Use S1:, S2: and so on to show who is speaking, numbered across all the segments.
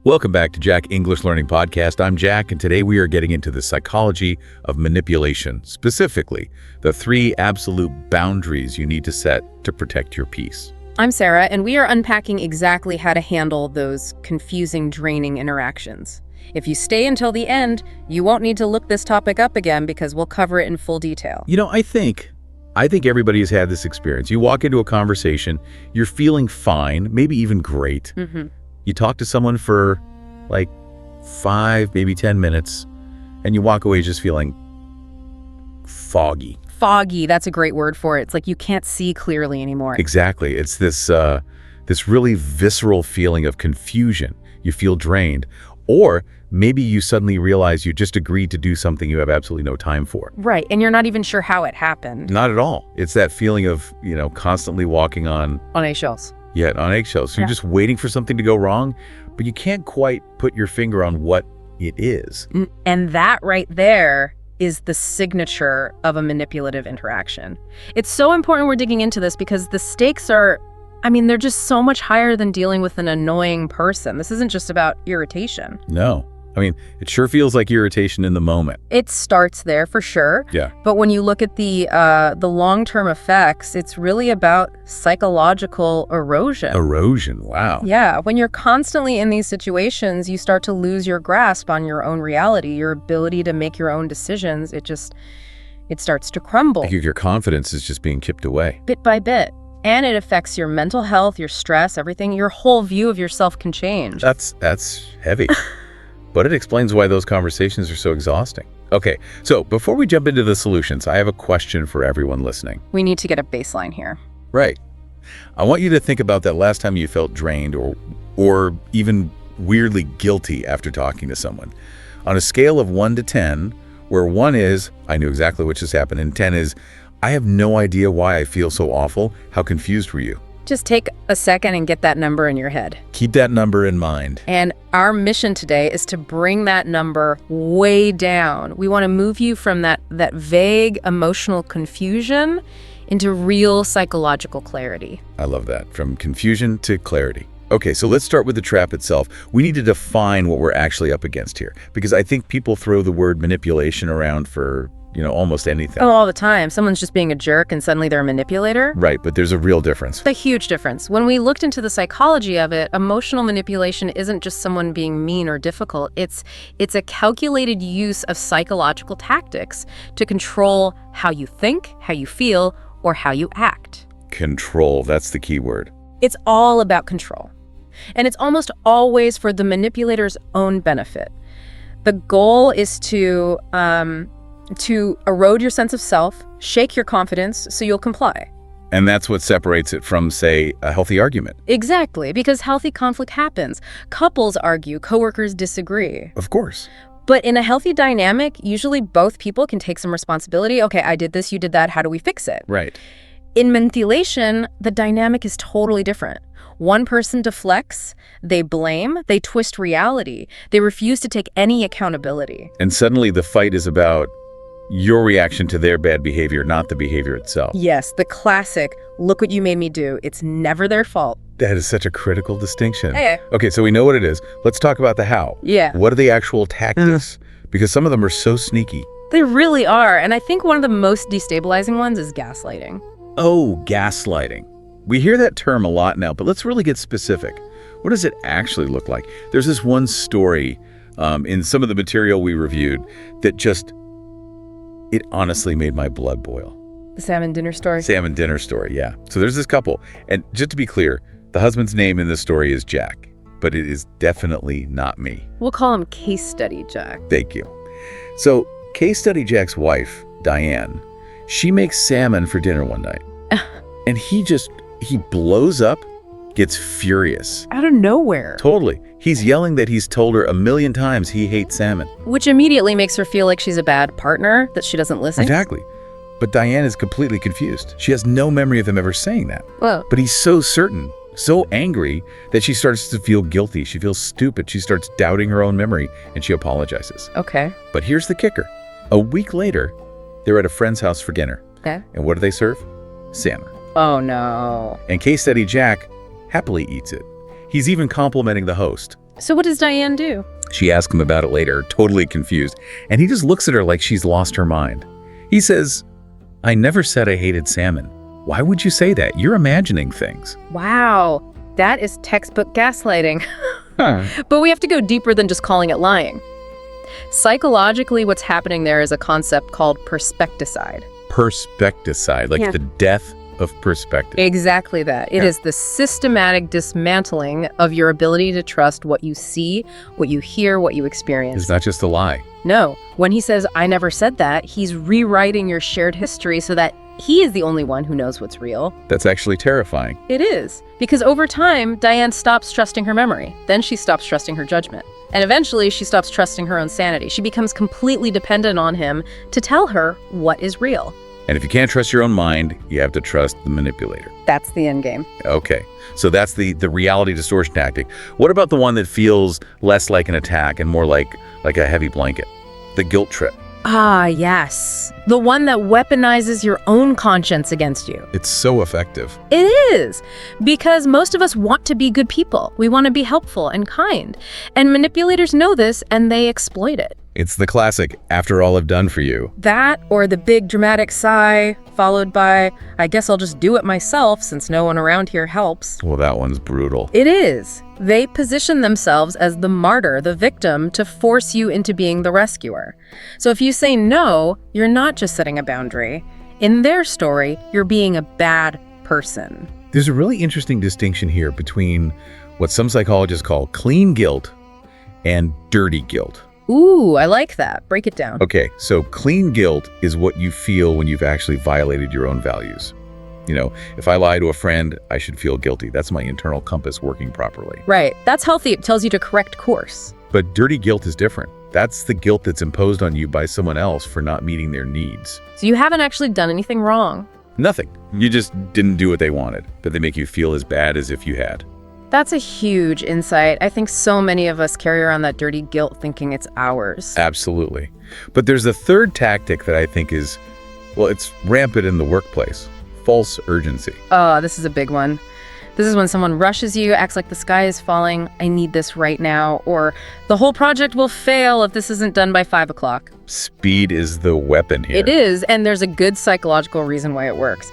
S1: Welcome back to Jack English Learning Podcast. I'm Jack, and today we are getting into the psychology of manipulation, specifically the 3 absolute boundaries you need to set to protect your peace.
S2: I'm Sarah, and we are unpacking exactly how to handle those confusing, draining interactions. If you stay until the end, you won't need to look this topic up again because we'll cover it in full detail.
S1: You know, I think everybody has had this experience. You walk into a conversation, you're feeling fine, maybe even great. You talk to someone for like 5, maybe 10 minutes, and you walk away just feeling foggy.
S2: Foggy, that's a great word for it. It's like you can't see clearly anymore.
S1: Exactly. It's this really visceral feeling of confusion. You feel drained. Or maybe you suddenly realize you just agreed to do something you have absolutely no time for.
S2: Right, and you're not even sure how it happened.
S1: Not at all. It's that feeling of, constantly walking on
S2: eggshells.
S1: Yeah, on eggshells. So you're just waiting for something to go wrong, but you can't quite put your finger on what it is.
S2: And that right there is the signature of a manipulative interaction. It's so important we're digging into this because the stakes are, they're just so much higher than dealing with an annoying person. This isn't just about irritation.
S1: No. It sure feels like irritation in the moment.
S2: It starts there for sure.
S1: Yeah.
S2: But when you look at the long-term effects, it's really about psychological erosion.
S1: Erosion, wow.
S2: Yeah. When you're constantly in these situations, you start to lose your grasp on your own reality, your ability to make your own decisions. It starts to crumble.
S1: Like your confidence is just being chipped away.
S2: Bit by bit. And it affects your mental health, your stress, everything. Your whole view of yourself can change.
S1: That's heavy. But it explains why those conversations are so exhausting. Okay, so before we jump into the solutions, I have a question for everyone listening.
S2: We need to get a baseline here.
S1: Right. I want you to think about that last time you felt drained or even weirdly guilty after talking to someone. On a scale of 1 to 10, where 1 is, I knew exactly what just happened, and 10 is, I have no idea why I feel so awful. How confused were you?
S2: Just take a second and get that number in your head.
S1: Keep that number in mind.
S2: And our mission today is to bring that number way down. We want to move you from that vague emotional confusion into real psychological clarity.
S1: I love that. From confusion to clarity. Okay, so let's start with the trap itself. We need to define what we're actually up against here, because I think people throw the word manipulation around for almost anything.
S2: Oh, all the time. Someone's just being a jerk and suddenly they're a manipulator.
S1: Right, but there's a real difference.
S2: A huge difference. When we looked into the psychology of it, emotional manipulation isn't just someone being mean or difficult. It's a calculated use of psychological tactics to control how you think, how you feel, or how you act.
S1: Control, that's the key word.
S2: It's all about control. And it's almost always for the manipulator's own benefit. The goal is to erode your sense of self, shake your confidence so you'll comply.
S1: And that's what separates it from, say, a healthy argument.
S2: Exactly, because healthy conflict happens. Couples argue, coworkers disagree.
S1: Of course.
S2: But in a healthy dynamic, usually both people can take some responsibility. Okay, I did this, you did that, how do we fix it?
S1: Right.
S2: In manipulation, the dynamic is totally different. One person deflects, they blame, they twist reality. They refuse to take any accountability.
S1: And suddenly the fight is about your reaction to their bad behavior, not the behavior itself.
S2: Yes, the classic, look what you made me do. It's never their fault.
S1: That is such a critical distinction.
S2: Hey.
S1: Okay, so we know what it is. Let's talk about the how.
S2: Yeah.
S1: What are the actual tactics? Because some of them are so sneaky.
S2: They really are. And I think one of the most destabilizing ones is gaslighting.
S1: Oh, gaslighting. We hear that term a lot now, but let's really get specific. What does it actually look like? There's this one story in some of the material we reviewed that it honestly made my blood boil.
S2: The salmon dinner story?
S1: Salmon dinner story, yeah. So there's this couple, and just to be clear, the husband's name in this story is Jack, but it is definitely not me.
S2: We'll call him Case Study Jack.
S1: Thank you. So Case Study Jack's wife, Diane, she makes salmon for dinner one night, and he blows up, gets furious.
S2: Out of nowhere.
S1: Totally. He's yelling that he's told her 1,000,000 times he hates salmon.
S2: Which immediately makes her feel like she's a bad partner, that she doesn't listen.
S1: Exactly. But Diane is completely confused. She has no memory of him ever saying that.
S2: Whoa.
S1: But he's so certain, so angry, that she starts to feel guilty. She feels stupid. She starts doubting her own memory, and she apologizes.
S2: Okay.
S1: But here's the kicker. A week later, they're at a friend's house for dinner.
S2: Okay.
S1: And what do they serve? Salmon.
S2: Oh, no.
S1: And Case Study Jack happily eats it. He's even complimenting the host.
S2: So what does Diane do?
S1: She asks him about it later, totally confused, and he just looks at her like she's lost her mind. He says, "I never said I hated salmon. Why would you say that? You're imagining things."
S2: Wow, that is textbook gaslighting. But we have to go deeper than just calling it lying. Psychologically, what's happening there is a concept called perspecticide.
S1: Perspecticide, like the death of perspective.
S2: Exactly that. It is the systematic dismantling of your ability to trust what you see, what you hear, what you experience.
S1: It's not just a lie.
S2: No. When he says, "I never said that," he's rewriting your shared history so that he is the only one who knows what's real.
S1: That's actually terrifying.
S2: It is. Because over time, Diane stops trusting her memory. Then she stops trusting her judgment. And eventually, she stops trusting her own sanity. She becomes completely dependent on him to tell her what is real.
S1: And if you can't trust your own mind, you have to trust the manipulator.
S2: That's the end game.
S1: Okay, so that's the reality distortion tactic. What about the one that feels less like an attack and more like a heavy blanket? The guilt trip.
S2: Ah, yes. The one that weaponizes your own conscience against you.
S1: It's so effective.
S2: It is, because most of us want to be good people. We want to be helpful and kind. And manipulators know this, and they exploit it.
S1: It's the classic, "after all I've done for you."
S2: That, or the big dramatic sigh, followed by, "I guess I'll just do it myself since no one around here helps."
S1: Well, that one's brutal.
S2: It is. They position themselves as the martyr, the victim, to force you into being the rescuer. So if you say no, you're not just setting a boundary. In their story, you're being a bad person.
S1: There's a really interesting distinction here between what some psychologists call clean guilt and dirty guilt.
S2: Ooh, I like that. Break it down.
S1: Okay, so clean guilt is what you feel when you've actually violated your own values. You know, if I lie to a friend, I should feel guilty. That's my internal compass working properly.
S2: Right. That's healthy. It tells you to correct course.
S1: But dirty guilt is different. That's the guilt that's imposed on you by someone else for not meeting their needs.
S2: So you haven't actually done anything wrong.
S1: Nothing. You just didn't do what they wanted, but they make you feel as bad as if you had.
S2: That's a huge insight. I think so many of us carry around that dirty guilt thinking it's ours.
S1: Absolutely. But there's a third tactic that I think is, well, it's rampant in the workplace. False urgency.
S2: Oh, this is a big one. This is when someone rushes you, acts like the sky is falling, "I need this right now," or "the whole project will fail if this isn't done by 5 o'clock.
S1: Speed is the weapon here.
S2: It is, and there's a good psychological reason why it works.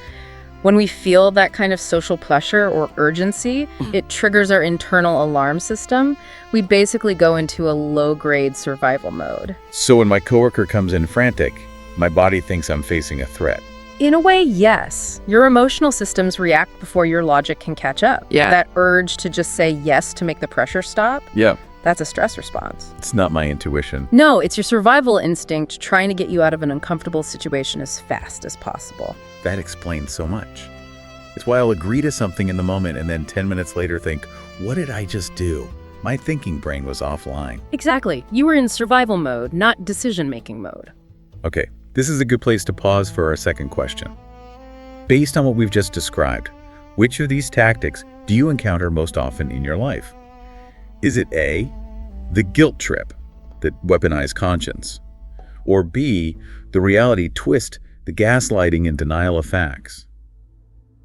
S2: When we feel that kind of social pressure or urgency, it triggers our internal alarm system. We basically go into a low-grade survival mode.
S1: So when my coworker comes in frantic, my body thinks I'm facing a threat.
S2: In a way, yes. Your emotional systems react before your logic can catch up.
S3: Yeah.
S2: That urge to just say yes to make the pressure stop,
S3: Yeah.
S2: that's a stress response.
S1: It's not my intuition.
S2: No, it's your survival instinct trying to get you out of an uncomfortable situation as fast as possible.
S1: That explains so much. It's why I'll agree to something in the moment and then 10 minutes later think, what did I just do? My thinking brain was offline.
S2: Exactly. You were in survival mode, not decision-making mode.
S1: Okay, this is a good place to pause for our second question. Based on what we've just described, which of these tactics do you encounter most often in your life? Is it A, the guilt trip that weaponized conscience? Or B, the reality twist, the gaslighting and denial of facts?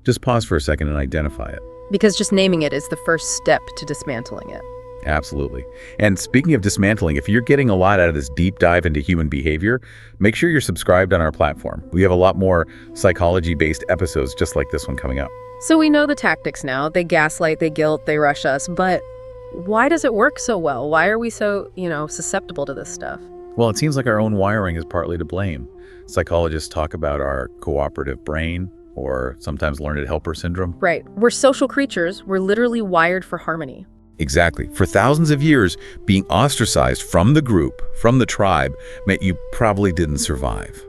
S1: Just pause for a second and identify it.
S2: Because just naming it is the first step to dismantling it.
S1: Absolutely. And speaking of dismantling, if you're getting a lot out of this deep dive into human behavior, make sure you're subscribed on our platform. We have a lot more psychology-based episodes just like this one coming up.
S2: So we know the tactics now. They gaslight, they guilt, they rush us. But why does it work so well? Why are we so, susceptible to this stuff?
S1: Well, it seems like our own wiring is partly to blame. Psychologists talk about our cooperative brain, or sometimes learned helper syndrome.
S2: Right. We're social creatures. We're literally wired for harmony.
S1: Exactly. For thousands of years, being ostracized from the group, from the tribe, meant you probably didn't survive.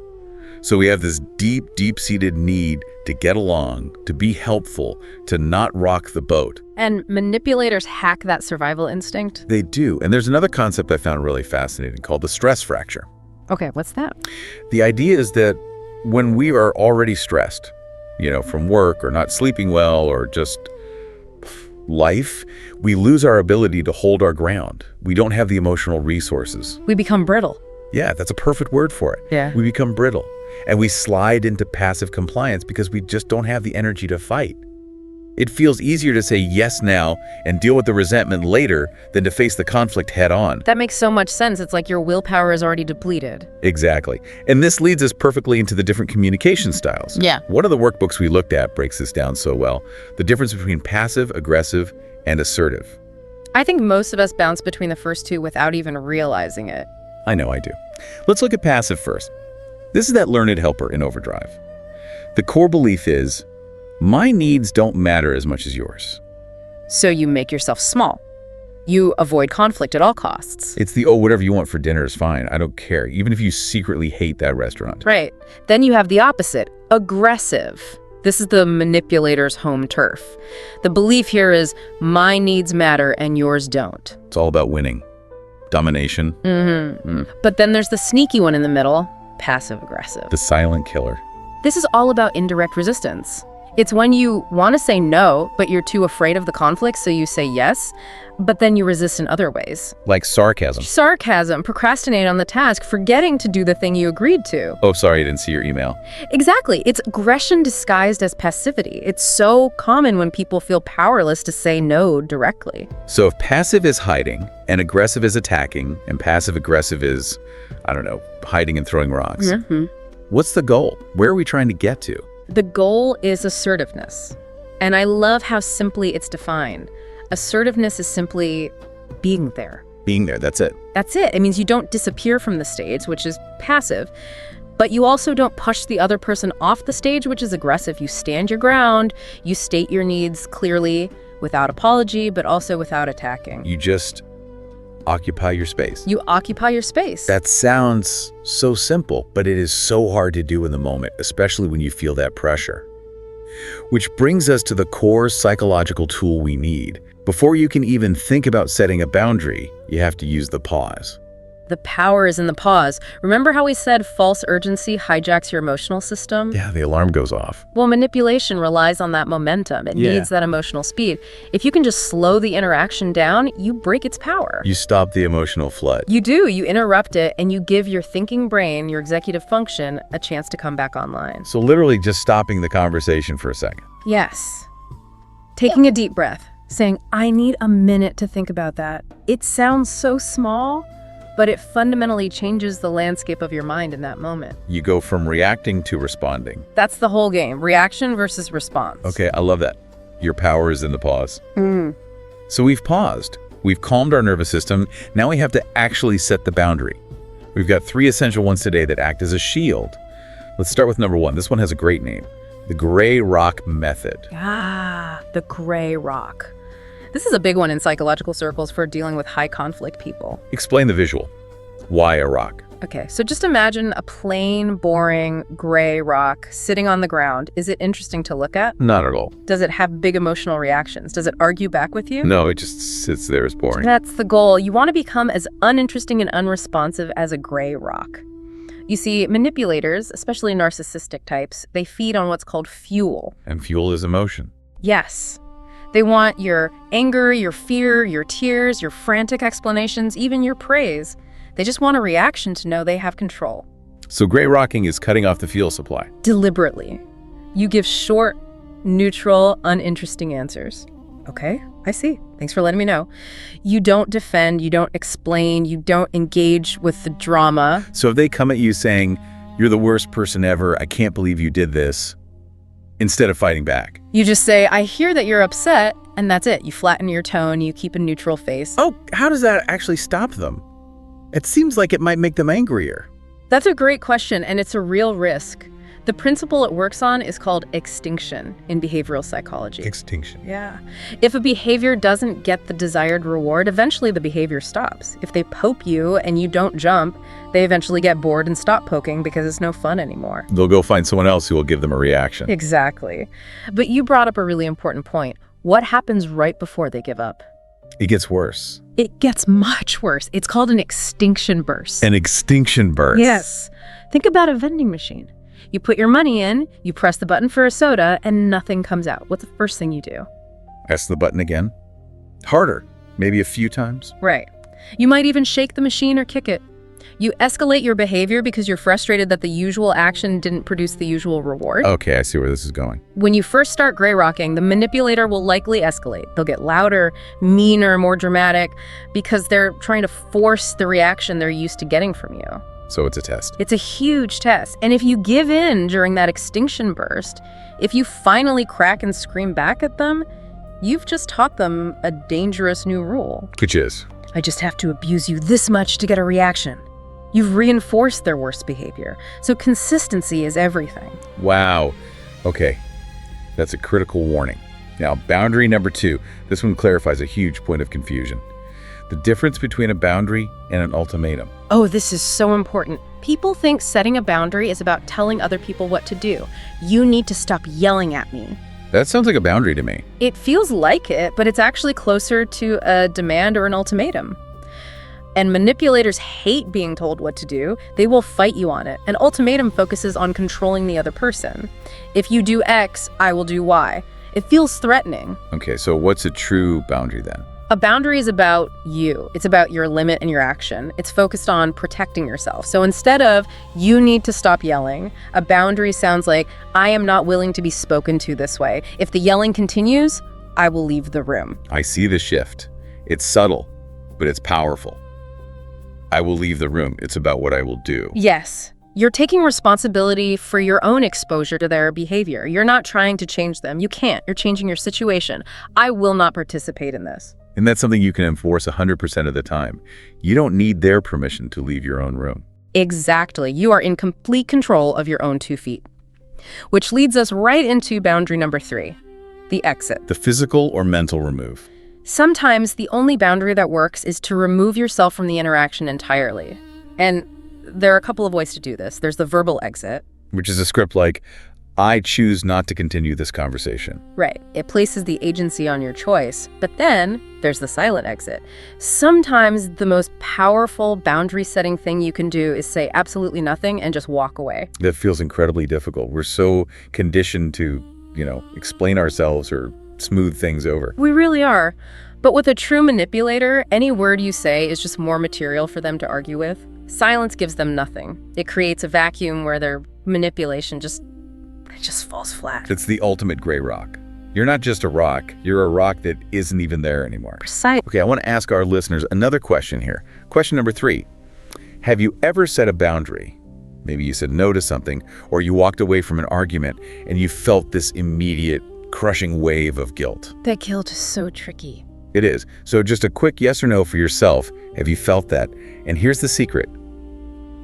S1: So we have this deep, deep-seated need to get along, to be helpful, to not rock the boat.
S2: And manipulators hack that survival instinct?
S1: They do. And there's another concept I found really fascinating called the stress fracture.
S2: Okay, what's that?
S1: The idea is that when we are already stressed, from work or not sleeping well or just life, we lose our ability to hold our ground. We don't have the emotional resources.
S2: We become brittle.
S1: Yeah, that's a perfect word for it.
S2: Yeah.
S1: We become brittle. And we slide into passive compliance because we just don't have the energy to fight. It feels easier to say yes now and deal with the resentment later than to face the conflict head on.
S2: That makes so much sense. It's like your willpower is already depleted.
S1: Exactly. And this leads us perfectly into the different communication styles.
S2: Yeah.
S1: One of the workbooks we looked at breaks this down so well. The difference between passive, aggressive, and assertive.
S2: I think most of us bounce between the first two without even realizing it.
S1: I know I do. Let's look at passive first. This is that learned helper in overdrive. The core belief is, my needs don't matter as much as yours.
S2: So you make yourself small. You avoid conflict at all costs.
S1: It's the, oh, whatever you want for dinner is fine. I don't care, even if you secretly hate that restaurant.
S2: Right. Then you have the opposite, aggressive. This is the manipulator's home turf. The belief here is, my needs matter and yours don't.
S1: It's all about winning. Domination.
S2: But then there's the sneaky one in the middle, passive-aggressive.
S1: The silent killer.
S2: This is all about indirect resistance. It's when you want to say no, but you're too afraid of the conflict, so you say yes, but then you resist in other ways.
S1: Like sarcasm.
S2: Sarcasm, procrastinate on the task, forgetting to do the thing you agreed to.
S1: Oh, sorry, I didn't see your email.
S2: Exactly. It's aggression disguised as passivity. It's so common when people feel powerless to say no directly.
S1: So if passive is hiding, and aggressive is attacking, and passive-aggressive is, I don't know, hiding and throwing rocks, what's the goal? Where are we trying to get to?
S2: The goal is assertiveness. And I love how simply it's defined. Assertiveness is simply being there.
S1: Being there, that's it.
S2: That's it. It means you don't disappear from the stage, which is passive, but you also don't push the other person off the stage, which is aggressive. You stand your ground, you state your needs clearly, without apology, but also without attacking.
S1: You just occupy your space.
S2: You occupy your space.
S1: That sounds so simple, but it is so hard to do in the moment, especially when you feel that pressure. Which brings us to the core psychological tool we need. Before you can even think about setting a boundary, you have to use the pause.
S2: The power is in the pause. Remember how we said false urgency hijacks your emotional system?
S1: Yeah, the alarm goes off.
S2: Well, manipulation relies on that momentum. It needs that emotional speed. If you can just slow the interaction down, you break its power.
S1: You stop the emotional flood.
S2: You do. You interrupt it, and you give your thinking brain, your executive function, a chance to come back online.
S1: So literally just stopping the conversation for a second.
S2: Yes. Taking a deep breath, saying, I need a minute to think about that. It sounds so small, but it fundamentally changes the landscape of your mind in that moment.
S1: You go from reacting to responding.
S2: That's the whole game, reaction versus response.
S1: Okay, I love that. Your power is in the pause. So we've paused. We've calmed our nervous system. Now we have to actually set the boundary. We've got 3 essential ones today that act as a shield. Let's start with number 1. This one has a great name. The gray rock method.
S2: Ah, the gray rock. This is a big one in psychological circles for dealing with high conflict people.
S1: Explain the visual. Why a rock?
S2: Okay, so just imagine a plain, boring, gray rock sitting on the ground. Is it interesting to look at?
S1: Not at all.
S2: Does it have big emotional reactions? Does it argue back with you?
S1: No, it just sits there as boring.
S2: That's the goal. You want to become as uninteresting and unresponsive as a gray rock. You see, manipulators, especially narcissistic types, they feed on what's called fuel.
S1: And fuel is emotion.
S2: Yes. They want your anger, your fear, your tears, your frantic explanations, even your praise. They just want a reaction to know they have control.
S1: So gray rocking is cutting off the fuel supply.
S2: Deliberately. You give short, neutral, uninteresting answers. Okay, I see. Thanks for letting me know. You don't defend, you don't explain, you don't engage with the drama.
S1: So if they come at you saying, you're the worst person ever, I can't believe you did this, instead of fighting back.
S2: You just say, I hear that you're upset, and that's it. You flatten your tone, you keep a neutral face.
S1: Oh, how does that actually stop them? It seems like it might make them angrier.
S2: That's a great question, and it's a real risk. The principle it works on is called extinction in behavioral psychology.
S1: Extinction.
S2: Yeah. If a behavior doesn't get the desired reward, eventually the behavior stops. If they poke you and you don't jump, they eventually get bored and stop poking because it's no fun anymore.
S1: They'll go find someone else who will give them a reaction.
S2: Exactly. But you brought up a really important point. What happens right before they give up?
S1: It gets worse.
S2: It gets much worse. It's called an extinction burst.
S1: An extinction burst.
S2: Yes. Think about a vending machine. You put your money in, you press the button for a soda, and nothing comes out. What's the first thing you do?
S1: Press the button again. Harder. Maybe a few times.
S2: Right. You might even shake the machine or kick it. You escalate your behavior because you're frustrated that the usual action didn't produce the usual reward.
S1: Okay, I see where this is going.
S2: When you first start gray rocking, the manipulator will likely escalate. They'll get louder, meaner, more dramatic, because they're trying to force the reaction they're used to getting from you.
S1: So it's a test.
S2: It's a huge test. And if you give in during that extinction burst, if you finally crack and scream back at them, you've just taught them a dangerous new rule.
S1: Which is?
S2: I just have to abuse you this much to get a reaction. You've reinforced their worst behavior. So consistency is everything.
S1: Wow. Okay. That's a critical warning. Now, boundary number 2. This one clarifies a huge point of confusion. The difference between a boundary and an ultimatum.
S2: Oh, this is so important. People think setting a boundary is about telling other people what to do. You need to stop yelling at me.
S1: That sounds like a boundary to me.
S2: It feels like it, but it's actually closer to a demand or an ultimatum. And manipulators hate being told what to do. They will fight you on it. An ultimatum focuses on controlling the other person. If you do X, I will do Y. It feels threatening.
S1: Okay, so what's a true boundary then?
S2: A boundary is about you. It's about your limit and your action. It's focused on protecting yourself. So instead of, you need to stop yelling, a boundary sounds like, I am not willing to be spoken to this way. If the yelling continues, I will leave the room.
S1: I see the shift. It's subtle, but it's powerful. I will leave the room. It's about what I will do.
S2: Yes. You're taking responsibility for your own exposure to their behavior. You're not trying to change them. You can't. You're changing your situation. I will not participate in this.
S1: And that's something you can enforce 100% of the time. You don't need their permission to leave your own room.
S2: Exactly. You are in complete control of your own 2 feet. Which leads us right into boundary number 3, the exit.
S1: The physical or mental remove.
S2: Sometimes the only boundary that works is to remove yourself from the interaction entirely. And there are a couple of ways to do this. There's the verbal exit.
S1: Which is a script like, I choose not to continue this conversation.
S2: Right. It places the agency on your choice. But then there's the silent exit. Sometimes the most powerful boundary-setting thing you can do is say absolutely nothing and just walk away.
S1: That feels incredibly difficult. We're so conditioned to, explain ourselves or smooth things over.
S2: We really are. But with a true manipulator, any word you say is just more material for them to argue with. Silence gives them nothing. It creates a vacuum where their manipulation just falls flat.
S1: It's the ultimate gray rock. You're not just a rock, you're a rock that isn't even there anymore.
S2: Precise.
S1: Okay, I want to ask our listeners another question here. Question number 3. Have you ever set a boundary? Maybe you said no to something, or you walked away from an argument and you felt this immediate, crushing wave of guilt.
S2: That guilt is so tricky.
S1: It is. So just a quick yes or no for yourself. Have you felt that? And here's the secret.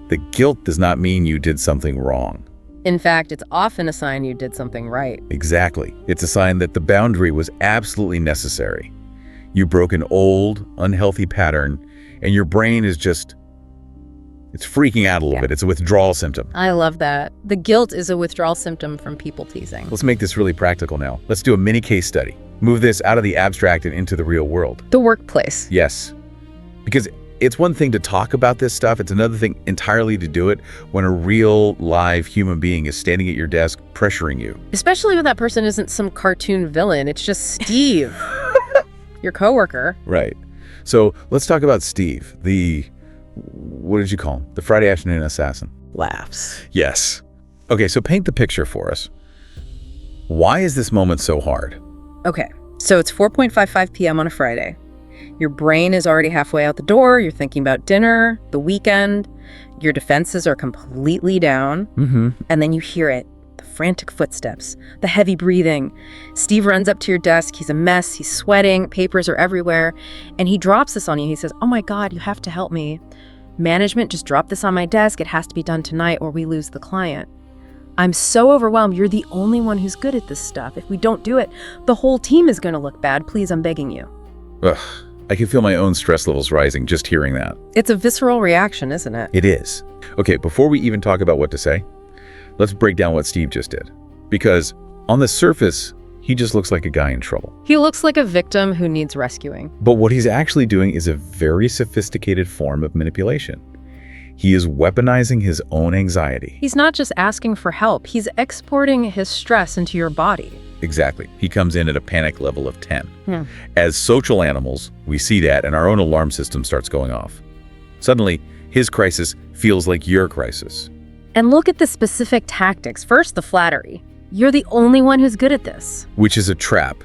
S1: The guilt does not mean you did something wrong.
S2: In fact, it's often a sign you did something right.
S1: Exactly. It's a sign that the boundary was absolutely necessary. You broke an old, unhealthy pattern, and your brain is it's freaking out a little bit. It's a withdrawal symptom.
S2: I love that. The guilt is a withdrawal symptom from people-pleasing.
S1: Let's make this really practical now. Let's do a mini case study. Move this out of the abstract and into the real world.
S2: The workplace.
S1: Yes. Because it's one thing to talk about this stuff. It's another thing entirely to do it when a real, live human being is standing at your desk pressuring you.
S2: Especially when that person isn't some cartoon villain. It's just Steve, your coworker.
S1: Right. So let's talk about Steve, what did you call him? The Friday afternoon assassin.
S2: Laughs.
S1: Yes. Okay, so paint the picture for us. Why is this moment so hard?
S2: Okay, so it's 4:55 p.m. on a Friday. Your brain is already halfway out the door. You're thinking about dinner, the weekend. Your defenses are completely down. And then you hear it, the frantic footsteps, the heavy breathing. Steve runs up to your desk. He's a mess. He's sweating. Papers are everywhere. And he drops this on you. He says, oh my God, you have to help me. Management just dropped this on my desk. It has to be done tonight or we lose the client. I'm so overwhelmed. You're the only one who's good at this stuff. If we don't do it, the whole team is going to look bad. Please, I'm begging you.
S1: Ugh. I can feel my own stress levels rising just hearing that.
S2: It's a visceral reaction, isn't it?
S1: It is. Okay, before we even talk about what to say, let's break down what Steve just did. Because on the surface, he just looks like a guy in trouble.
S2: He looks like a victim who needs rescuing.
S1: But what he's actually doing is a very sophisticated form of manipulation. He is weaponizing his own anxiety.
S2: He's not just asking for help. He's exporting his stress into your body.
S1: Exactly. He comes in at a panic level of 10. As social animals, we see that and our own alarm system starts going off. Suddenly, his crisis feels like your crisis.
S2: And look at the specific tactics. First, the flattery. You're the only one who's good at this.
S1: Which is a trap.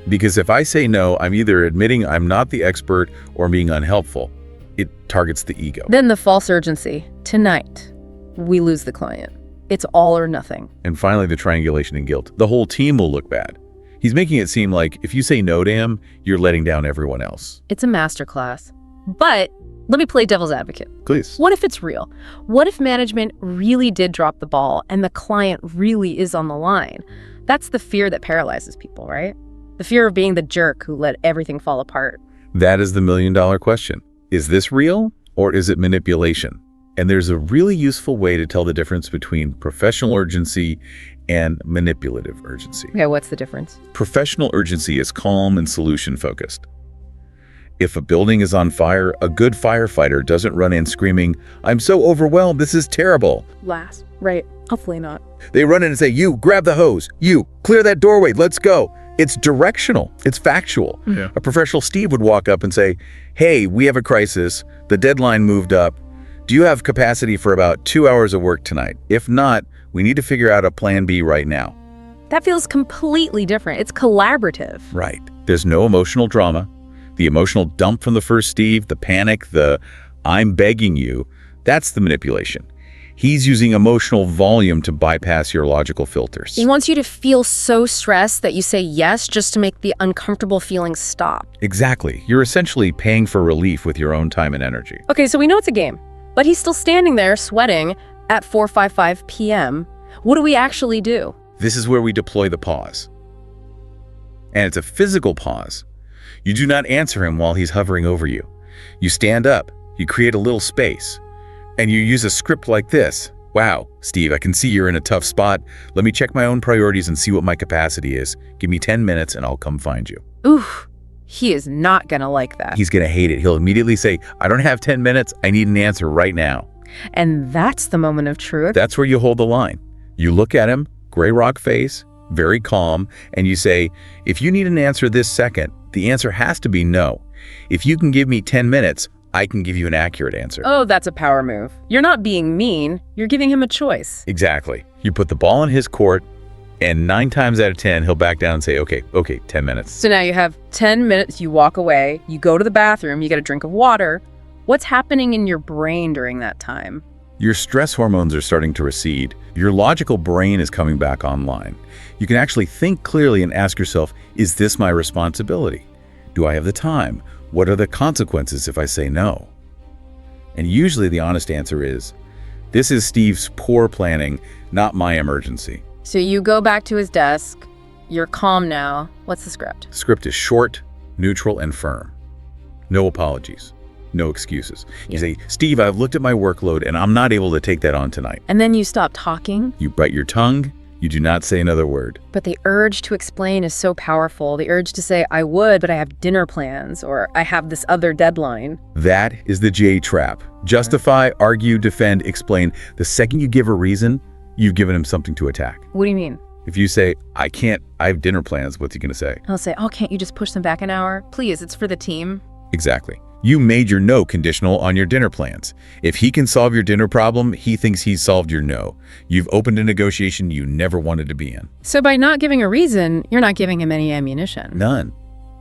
S1: Because if I say no, I'm either admitting I'm not the expert or being unhelpful. It targets the ego.
S2: Then the false urgency. Tonight, we lose the client. It's all or nothing.
S1: And finally, the triangulation and guilt. The whole team will look bad. He's making it seem like if you say no to him, you're letting down everyone else.
S2: It's a masterclass. But let me play devil's advocate.
S1: Please.
S2: What if it's real? What if management really did drop the ball and the client really is on the line? That's the fear that paralyzes people, right? The fear of being the jerk who let everything fall apart.
S1: That is the million-dollar question. Is this real or is it manipulation? And there's a really useful way to tell the difference between professional urgency and manipulative urgency.
S2: Okay, what's the difference?
S1: Professional urgency is calm and solution-focused. If a building is on fire, a good firefighter doesn't run in screaming, "I'm so overwhelmed, this is terrible."
S2: Last. Right. Hopefully not.
S1: They run in and say, "You, grab the hose. You, clear that doorway. Let's go." It's directional. It's factual.
S2: Yeah.
S1: A professional Steve would walk up and say, "Hey, we have a crisis. The deadline moved up. Do you have capacity for about 2 hours of work tonight? If not, we need to figure out a plan B right now."
S2: That feels completely different. It's collaborative.
S1: Right. There's no emotional drama. The emotional dump from the first Steve, the panic, the "I'm begging you," that's the manipulation. He's using emotional volume to bypass your logical filters.
S2: He wants you to feel so stressed that you say yes just to make the uncomfortable feelings stop.
S1: Exactly. You're essentially paying for relief with your own time and energy.
S2: Okay, so we know it's a game, but he's still standing there sweating at 4:55 p.m. What do we actually do?
S1: This is where we deploy the pause. And it's a physical pause. You do not answer him while he's hovering over you. You stand up, you create a little space, and you use a script like this. "Wow, Steve, I can see you're in a tough spot. Let me check my own priorities and see what my capacity is. Give me 10 minutes and I'll come find you."
S2: Oof, he is not gonna like that.
S1: He's gonna hate it. He'll immediately say, "I don't have 10 minutes. I need an answer right now."
S2: And that's the moment of truth.
S1: That's where you hold the line. You look at him, gray rock face, very calm, and you say, "If you need an answer this second, the answer has to be no. If you can give me 10 minutes, I can give you an accurate answer."
S2: Oh, that's a power move. You're not being mean. You're giving him a choice.
S1: Exactly. You put the ball in his court, and 9 times out of 10, he'll back down and say, okay, 10 minutes.
S2: So now you have 10 minutes, you walk away, you go to the bathroom, you get a drink of water. What's happening in your brain during that time?
S1: Your stress hormones are starting to recede. Your logical brain is coming back online. You can actually think clearly and ask yourself, is this my responsibility? Do I have the time? What are the consequences if I say no? And usually the honest answer is, this is Steve's poor planning, not my emergency.
S2: So you go back to his desk. You're calm now. What's the script?
S1: The script is short, neutral, and firm. No apologies. No excuses. You say, "Steve, I've looked at my workload and I'm not able to take that on tonight."
S2: And then you stop talking.
S1: You bite your tongue. You do not say another word.
S2: But the urge to explain is so powerful. The urge to say, "I would, but I have dinner plans," or "I have this other deadline."
S1: That is the J trap. Justify, argue, defend, explain. The second you give a reason, you've given him something to attack.
S2: What do you mean?
S1: If you say, "I can't, I have dinner plans," what's he going to say?
S2: He'll say, "Oh, can't you just push them back an hour? Please, it's for the team."
S1: Exactly. You made your no conditional on your dinner plans. If he can solve your dinner problem, he thinks he's solved your no. You've opened a negotiation you never wanted to be in.
S2: So by not giving a reason, you're not giving him any ammunition.
S1: None.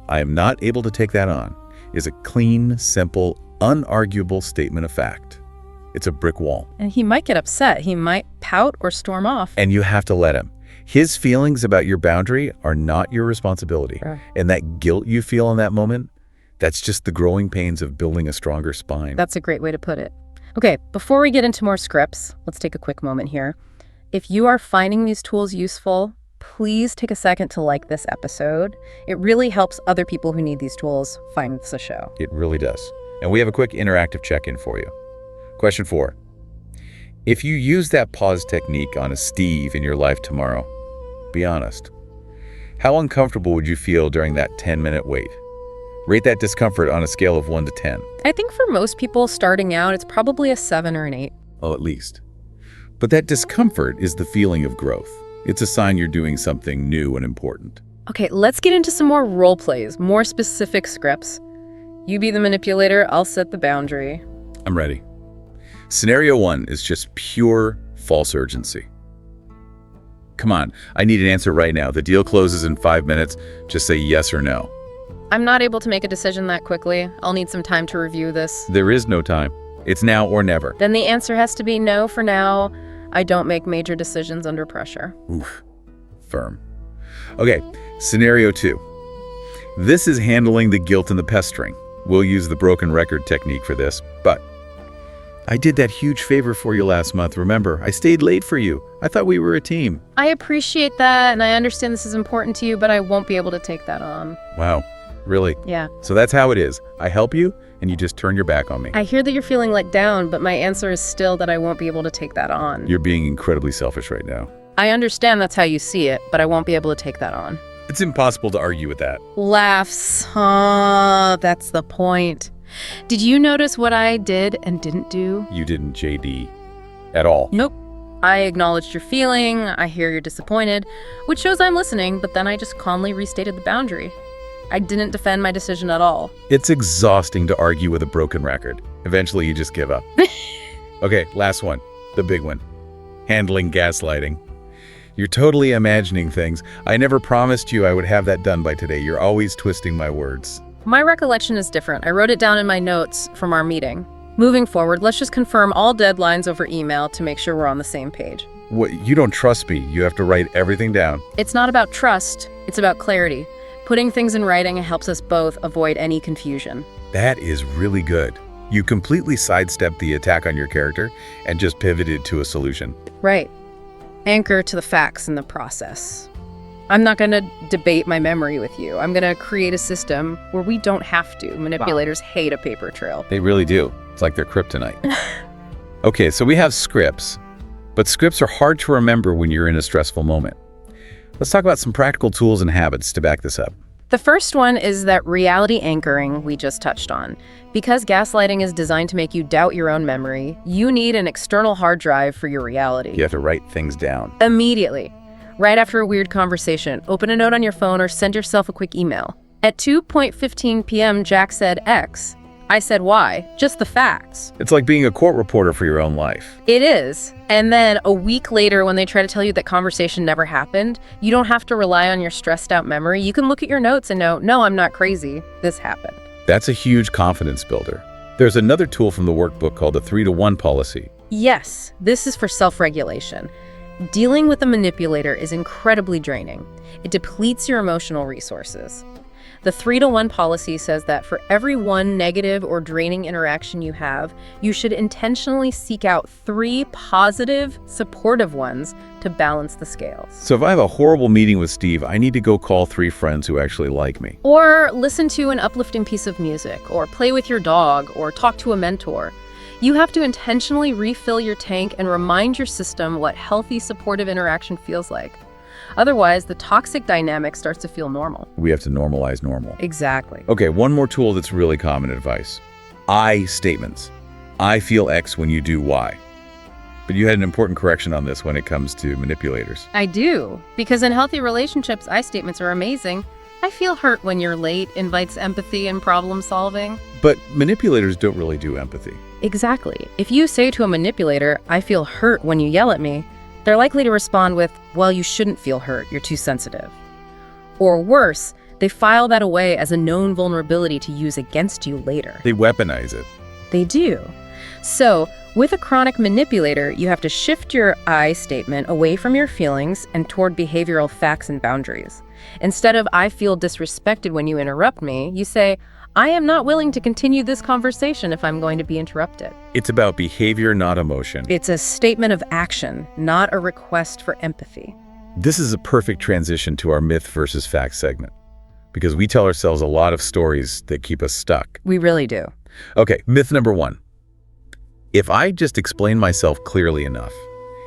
S1: "I am not able to take that on" is a clean, simple, unarguable statement of fact. It's a brick wall.
S2: And he might get upset. He might pout or storm off.
S1: And you have to let him. His feelings about your boundary are not your responsibility.
S2: Right.
S1: And that guilt you feel in that moment, that's just the growing pains of building a stronger spine.
S2: That's a great way to put it. Okay, before we get into more scripts, let's take a quick moment here. If you are finding these tools useful, please take a second to like this episode. It really helps other people who need these tools find the show.
S1: It really does. And we have a quick interactive check-in for you. Question 4. If you use that pause technique on a Steve in your life tomorrow, be honest. How uncomfortable would you feel during that 10-minute wait? Rate that discomfort on a scale of 1 to 10.
S2: I think for most people starting out, it's probably a 7 or an 8.
S1: Oh, at least. But that discomfort is the feeling of growth. It's a sign you're doing something new and important.
S2: Okay, let's get into some more role plays, more specific scripts. You be the manipulator, I'll set the boundary.
S1: I'm ready. Scenario 1 is just pure false urgency. Come on, I need an answer right now. The deal closes in 5 minutes. Just say yes or no.
S2: I'm not able to make a decision that quickly. I'll need some time to review this.
S1: There is no time. It's now or never.
S2: Then the answer has to be no for now. I don't make major decisions under pressure.
S1: Oof. Firm. Okay, scenario 2. This is handling the guilt and the pestering. We'll use the broken record technique for this, but I did that huge favor for you last month, remember? I stayed late for you. I thought we were a team.
S2: I appreciate that, and I understand this is important to you, but I won't be able to take that on.
S1: Wow, really?
S2: Yeah.
S1: So that's how it is. I help you, and you just turn your back on me.
S2: I hear that you're feeling let down, but my answer is still that I won't be able to take that on.
S1: You're being incredibly selfish right now.
S2: I understand that's how you see it, but I won't be able to take that on.
S1: It's impossible to argue with that.
S2: Laughs. That's the point. Did you notice what I did and didn't do?
S1: You didn't, JD, at all.
S2: Nope. I acknowledged your feeling, I hear you're disappointed, which shows I'm listening, but then I just calmly restated the boundary. I didn't defend my decision at all.
S1: It's exhausting to argue with a broken record. Eventually, you just give up. Okay, last one. The big one. Handling gaslighting. You're totally imagining things. I never promised you I would have that done by today. You're always twisting my words.
S2: My recollection is different. I wrote it down in my notes from our meeting. Moving forward, let's just confirm all deadlines over email to make sure we're on the same page.
S1: What? You don't trust me. You have to write everything down.
S2: It's not about trust, it's about clarity. Putting things in writing helps us both avoid any confusion.
S1: That is really good. You completely sidestepped the attack on your character and just pivoted to a solution.
S2: Right. Anchor to the facts in the process. I'm not going to debate my memory with you. I'm going to create a system where we don't have to. Manipulators hate a paper trail.
S1: They really do. It's like their kryptonite. Okay, so we have scripts, but scripts are hard to remember when you're in a stressful moment. Let's talk about some practical tools and habits to back this up.
S2: The first one is that reality anchoring we just touched on. Because gaslighting is designed to make you doubt your own memory, you need an external hard drive for your reality.
S1: You have to write things down.
S2: Immediately. Right after a weird conversation, open a note on your phone or send yourself a quick email. At 2:15 p.m., Jack said X. I said Y. Just the facts.
S1: It's like being a court reporter for your own life.
S2: It is. And then a week later, when they try to tell you that conversation never happened, you don't have to rely on your stressed out memory. You can look at your notes and know, no, I'm not crazy. This happened.
S1: That's a huge confidence builder. There's another tool from the workbook called the 3-to-1 policy.
S2: Yes, this is for self-regulation. Dealing with a manipulator is incredibly draining. It depletes your emotional resources. The 3-to-1 policy says that for every one negative or draining interaction you have, you should intentionally seek out 3 positive, supportive ones to balance the scales.
S1: So if I have a horrible meeting with Steve, I need to go call 3 friends who actually like me.
S2: Or listen to an uplifting piece of music, or play with your dog, or talk to a mentor. You have to intentionally refill your tank and remind your system what healthy, supportive interaction feels like. Otherwise, the toxic dynamic starts to feel normal.
S1: We have to normalize normal.
S2: Exactly.
S1: Okay, one more tool that's really common advice. I statements. I feel X when you do Y. But you had an important correction on this when it comes to manipulators.
S2: I do. Because in healthy relationships, I statements are amazing. I feel hurt when you're late invites empathy and problem solving.
S1: But manipulators don't really do empathy.
S2: Exactly. If you say to a manipulator, I feel hurt when you yell at me, they're likely to respond with, well, you shouldn't feel hurt, you're too sensitive. Or worse, they file that away as a known vulnerability to use against you later.
S1: They weaponize it.
S2: They do. So, with a chronic manipulator, you have to shift your I statement away from your feelings and toward behavioral facts and boundaries. Instead of, I feel disrespected when you interrupt me, you say, I am not willing to continue this conversation if I'm going to be interrupted.
S1: It's about behavior, not emotion.
S2: It's a statement of action, not a request for empathy.
S1: This is a perfect transition to our myth versus fact segment, because we tell ourselves a lot of stories that keep us stuck.
S2: We really do.
S1: Okay, myth number 1. If I just explain myself clearly enough,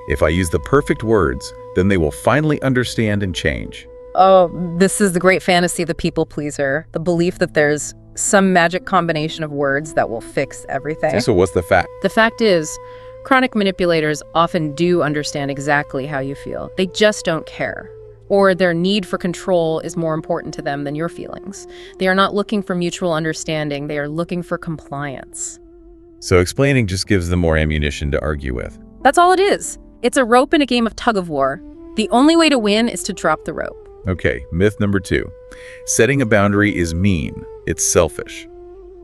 S1: if I use the perfect words, then they will finally understand and change.
S2: Oh, this is the great fantasy of the people pleaser, the belief that there's some magic combination of words that will fix everything.
S1: So what's the fact?
S2: The fact is, chronic manipulators often do understand exactly how you feel. They just don't care. Or their need for control is more important to them than your feelings. They are not looking for mutual understanding. They are looking for compliance.
S1: So explaining just gives them more ammunition to argue with.
S2: That's all it is. It's a rope in a game of tug-of-war. The only way to win is to drop the rope.
S1: Okay, myth number 2. Setting a boundary is mean. It's selfish.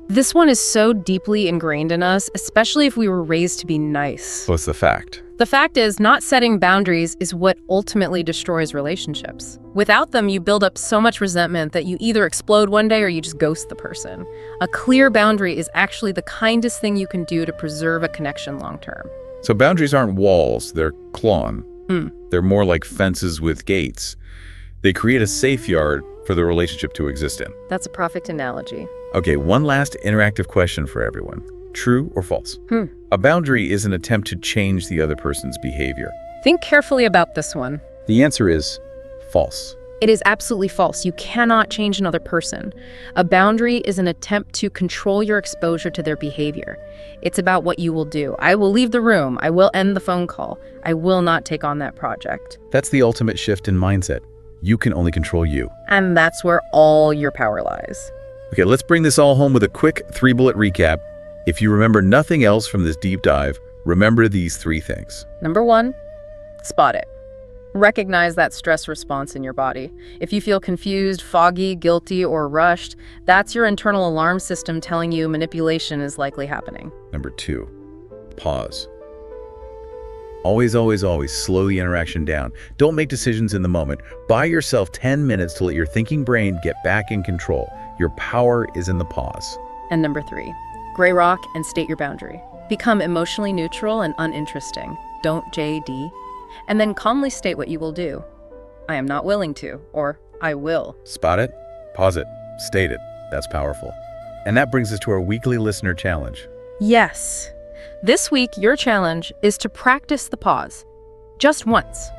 S2: This one is so deeply ingrained in us, especially if we were raised to be nice.
S1: What's the fact?
S2: The fact is, not setting boundaries is what ultimately destroys relationships. Without them, you build up so much resentment that you either explode one day or you just ghost the person. A clear boundary is actually the kindest thing you can do to preserve a connection long term.
S1: So boundaries aren't walls, they're clawn. They're more like fences with gates. They create a safe yard for the relationship to exist in.
S2: That's a perfect analogy.
S1: Okay, one last interactive question for everyone. True or false? A boundary is an attempt to change the other person's behavior.
S2: Think carefully about this one.
S1: The answer is false.
S2: It is absolutely false. You cannot change another person. A boundary is an attempt to control your exposure to their behavior. It's about what you will do. I will leave the room. I will end the phone call. I will not take on that project.
S1: That's the ultimate shift in mindset. You can only control you.
S2: And that's where all your power lies.
S1: Okay, let's bring this all home with a quick 3-bullet recap. If you remember nothing else from this deep dive, remember these 3 things.
S2: Number 1, spot it. Recognize that stress response in your body. If you feel confused, foggy, guilty, or rushed, that's your internal alarm system telling you manipulation is likely happening.
S1: Number 2, pause. Always, always, always slow the interaction down. Don't make decisions in the moment. Buy yourself 10 minutes to let your thinking brain get back in control. Your power is in the pause.
S2: And number 3, gray rock and state your boundary. Become emotionally neutral and uninteresting. Don't JD. And then calmly state what you will do. I am not willing to, or I will.
S1: Spot it, pause it, state it. That's powerful. And that brings us to our weekly listener challenge.
S2: Yes. This week, your challenge is to practice the pause. Just once.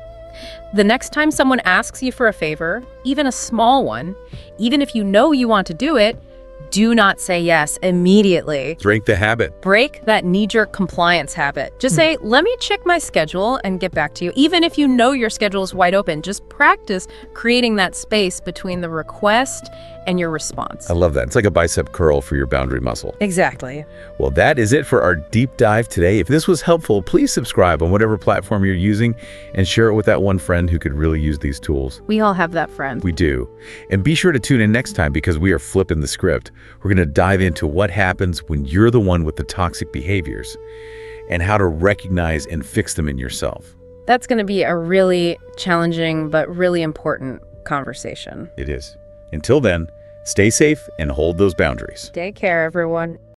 S2: The next time someone asks you for a favor, even a small one, even if you know you want to do it, do not say yes immediately.
S1: Break the habit.
S2: Break that knee-jerk compliance habit. Just say, let me check my schedule and get back to you. Even if you know your schedule is wide open, just practice creating that space between the request and your response.
S1: I love that. It's like a bicep curl for your boundary muscle.
S2: Exactly.
S1: Well, that is it for our deep dive today. If this was helpful, please subscribe on whatever platform you're using and share it with that one friend who could really use these tools.
S2: We all have that friend.
S1: We do. And be sure to tune in next time because we are flipping the script. We're going to dive into what happens when you're the one with the toxic behaviors and how to recognize and fix them in yourself.
S2: That's going to be a really challenging but really important conversation.
S1: It is. Until then, stay safe and hold those boundaries.
S2: Take care, everyone.